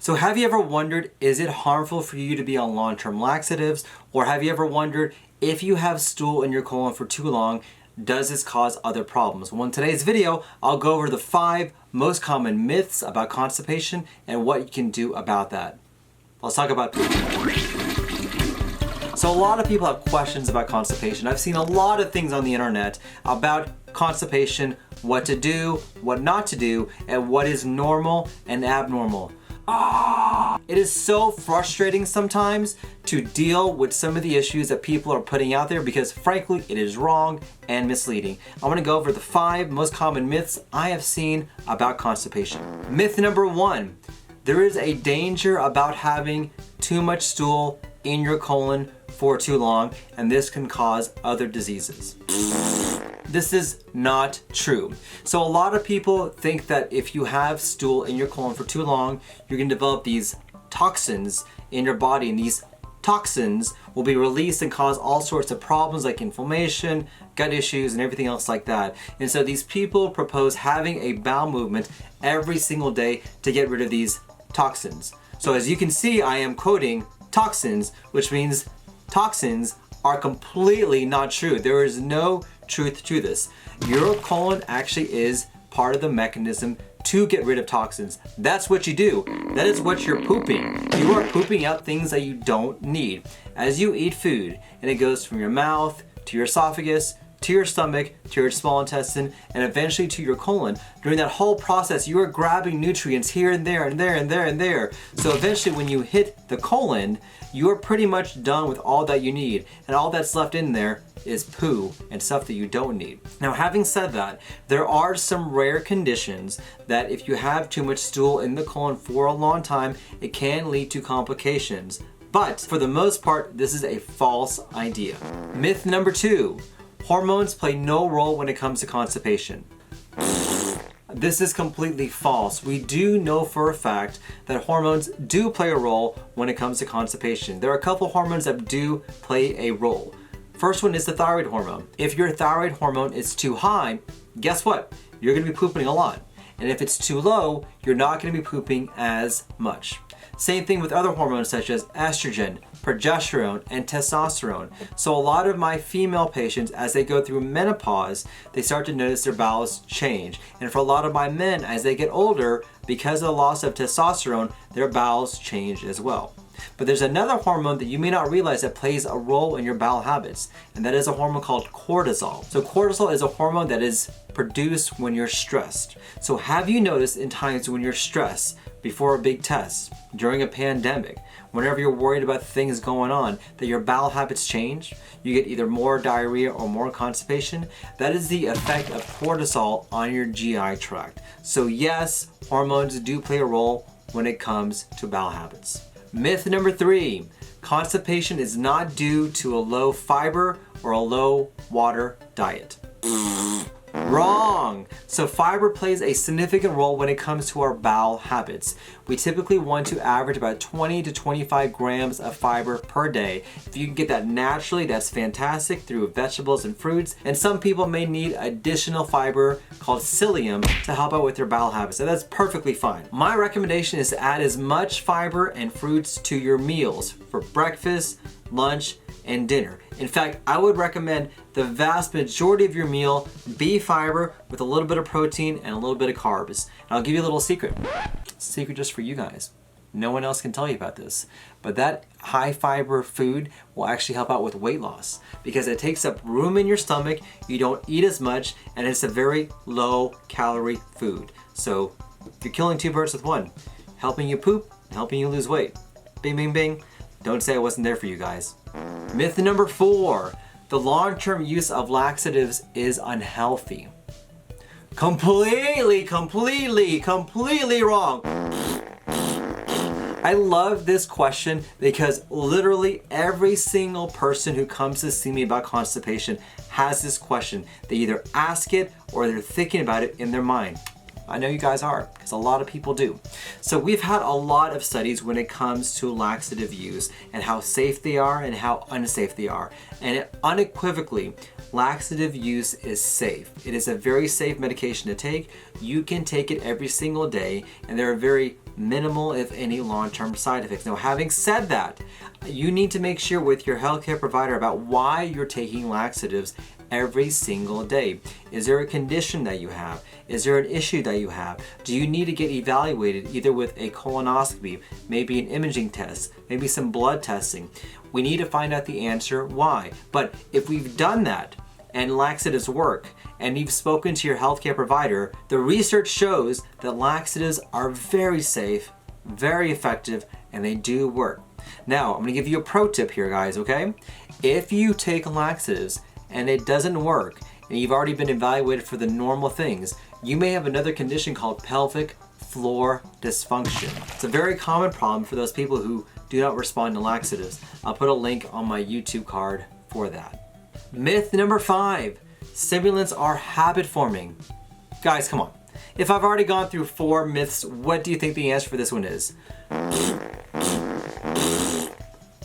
So have you ever wondered, is it harmful for you to be on long-term laxatives? Or have you ever wondered, if you have stool in your colon for too long, does this cause other problems? Well, in today's video, I'll go over the 5 most common myths about constipation and what you can do about that. Let's talk about poop. So a lot of people have questions about constipation. I've seen a lot of things on the internet about constipation, what to do, what not to do, and what is normal and abnormal. It is so frustrating sometimes to deal with some of the issues that people are putting out there because frankly it is wrong and misleading. I want to go over the 5 most common myths I have seen about constipation. Myth number 1, there is a danger about having too much stool in your colon for too long, and this can cause other diseases. This is not true. So a lot of people think that if you have stool in your colon for too long, you're gonna develop these toxins in your body, and these toxins will be released and cause all sorts of problems like inflammation, gut issues, and everything else like that. And so these people propose having a bowel movement every single day to get rid of these toxins. So as you can see, I am quoting toxins, which means toxins are completely not true. There is no truth to this. Your colon actually is part of the mechanism to get rid of toxins. That's what you do. That is what you're pooping. You are pooping out things that you don't need. As you eat food, and it goes from your mouth to your esophagus, to your stomach, to your small intestine, and eventually to your colon. During that whole process, you are grabbing nutrients here and there and there and there and there. So eventually when you hit the colon, you are pretty much done with all that you need. And all that's left in there is poo and stuff that you don't need. Now, having said that, there are some rare conditions that if you have too much stool in the colon for a long time, it can lead to complications. But for the most part, this is a false idea. Myth number 2, hormones play no role when it comes to constipation. This is completely false. We do know for a fact that hormones do play a role when it comes to constipation. There are a couple hormones that do play a role. First one is the thyroid hormone. If your thyroid hormone is too high, guess what? You're gonna be pooping a lot. And if it's too low, you're not gonna be pooping as much. Same thing with other hormones such as estrogen, progesterone, and testosterone. So a lot of my female patients, as they go through menopause, they start to notice their bowels change. And for a lot of my men, as they get older, because of the loss of testosterone, their bowels change as well. But there's another hormone that you may not realize that plays a role in your bowel habits, and that is a hormone called cortisol. So cortisol is a hormone that is produced when you're stressed. So have you noticed in times when you're stressed, before a big test, during a pandemic, whenever you're worried about things going on, that your bowel habits change? You get either more diarrhea or more constipation? That is the effect of cortisol on your GI tract. So yes, hormones do play a role when it comes to bowel habits. Myth number 3, constipation is not due to a low fiber or a low water diet. Wrong! So fiber plays a significant role when it comes to our bowel habits. We typically want to average about 20 to 25 grams of fiber per day. If you can get that naturally, that's fantastic through vegetables and fruits. And some people may need additional fiber called psyllium to help out with their bowel habits. So that's perfectly fine. My recommendation is to add as much fiber and fruits to your meals for breakfast, lunch, and dinner. In fact, I would recommend the vast majority of your meal be fiber with a little bit of protein and a little bit of carbs. And I'll give you a little secret. Secret just for you guys. No one else can tell you about this. But that high fiber food will actually help out with weight loss because it takes up room in your stomach, you don't eat as much, and it's a very low calorie food. So you're killing 2 birds with one. Helping you poop and helping you lose weight. Bing, bing, bing. Don't say I wasn't there for you guys. Myth number 4, the long-term use of laxatives is unhealthy. Completely wrong. I love this question because literally every single person who comes to see me about constipation has this question. They either ask it or they're thinking about it in their mind. I know you guys are, because a lot of people do. So we've had a lot of studies when it comes to laxative use and how safe they are and how unsafe they are. And unequivocally, laxative use is safe. It is a very safe medication to take. You can take it every single day, and there are very minimal, if any, long-term side effects. Now, having said that, you need to make sure with your healthcare provider about why you're taking laxatives every single day. Is there a condition that you have? Is there an issue that you have? Do you need to get evaluated either with a colonoscopy, maybe an imaging test, maybe some blood testing? We need to find out the answer why. But if we've done that and laxatives work, and you've spoken to your healthcare provider, the research shows that laxatives are very safe, very effective, and they do work. Now, I'm gonna give you a pro tip here, guys, okay? If you take laxatives and it doesn't work, and you've already been evaluated for the normal things, you may have another condition called pelvic floor dysfunction. It's a very common problem for those people who do not respond to laxatives. I'll put a link on my YouTube card for that. Myth number 5, stimulants are habit forming. Guys, come on. If I've already gone through 4 myths, what do you think the answer for this one is?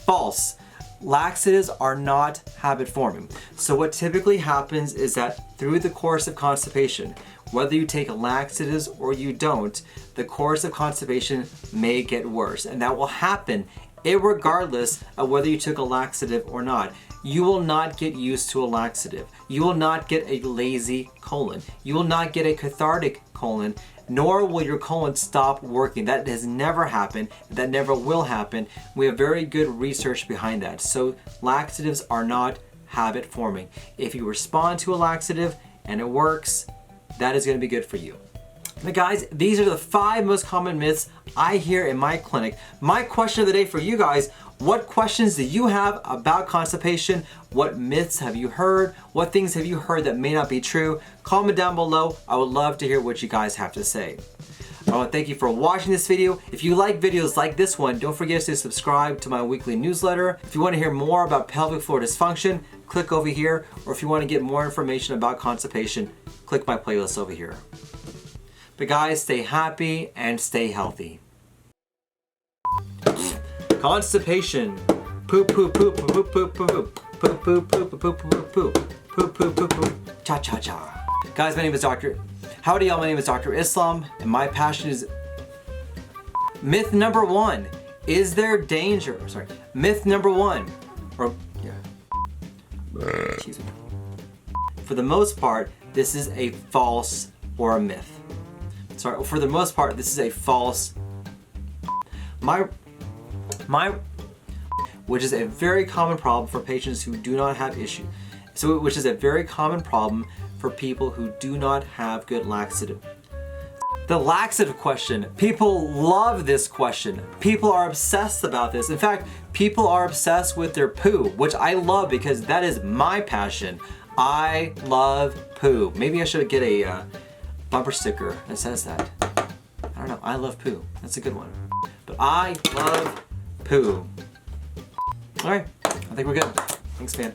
False. Laxatives are not habit forming. So what typically happens is that through the course of constipation, whether you take laxatives or you don't, the course of constipation may get worse. And that will happen irregardless of whether you took a laxative or not. You will not get used to a laxative. You will not get a lazy colon. You will not get a cathartic colon, nor will your colon stop working. That has never happened. That never will happen. We have very good research behind that. So laxatives are not habit forming. If you respond to a laxative and it works, that is going to be good for you. But guys, these are the 5 most common myths I hear in my clinic. My question of the day for you guys: what questions do you have about constipation? What myths have you heard? What things have you heard that may not be true? Comment down below. I would love to hear what you guys have to say. I want to thank you for watching this video. If you like videos like this one, don't forget to subscribe to my weekly newsletter. If you want to hear more about pelvic floor dysfunction, click over here. Or if you want to get more information about constipation, click my playlist over here. But guys, stay happy and stay healthy. Constipation. Poop, poop, poop, poop, poop, poop, poop, poop, poop, poop, poop, poop, poop, poop, poop, poop, poop, cha cha cha. Guys, my name is Dr. Howdy y'all, my name is Dr. Islam, and my passion is myth number 1. Is there danger? Sorry. Myth number 1. Or excuse me. For the most part, this is a false or a myth. Sorry, for the most part, this is a false. Which is a very common problem for patients who do not have issues. So, which is a very common problem for people who do not have good laxative. The laxative question. People love this question. People are obsessed about this. In fact, people are obsessed with their poo, which I love because that is my passion. I love poo. Maybe I should get a bumper sticker that says that. I don't know. I love poo. That's a good one. But I love poo. All right. I think we're good. Thanks, man.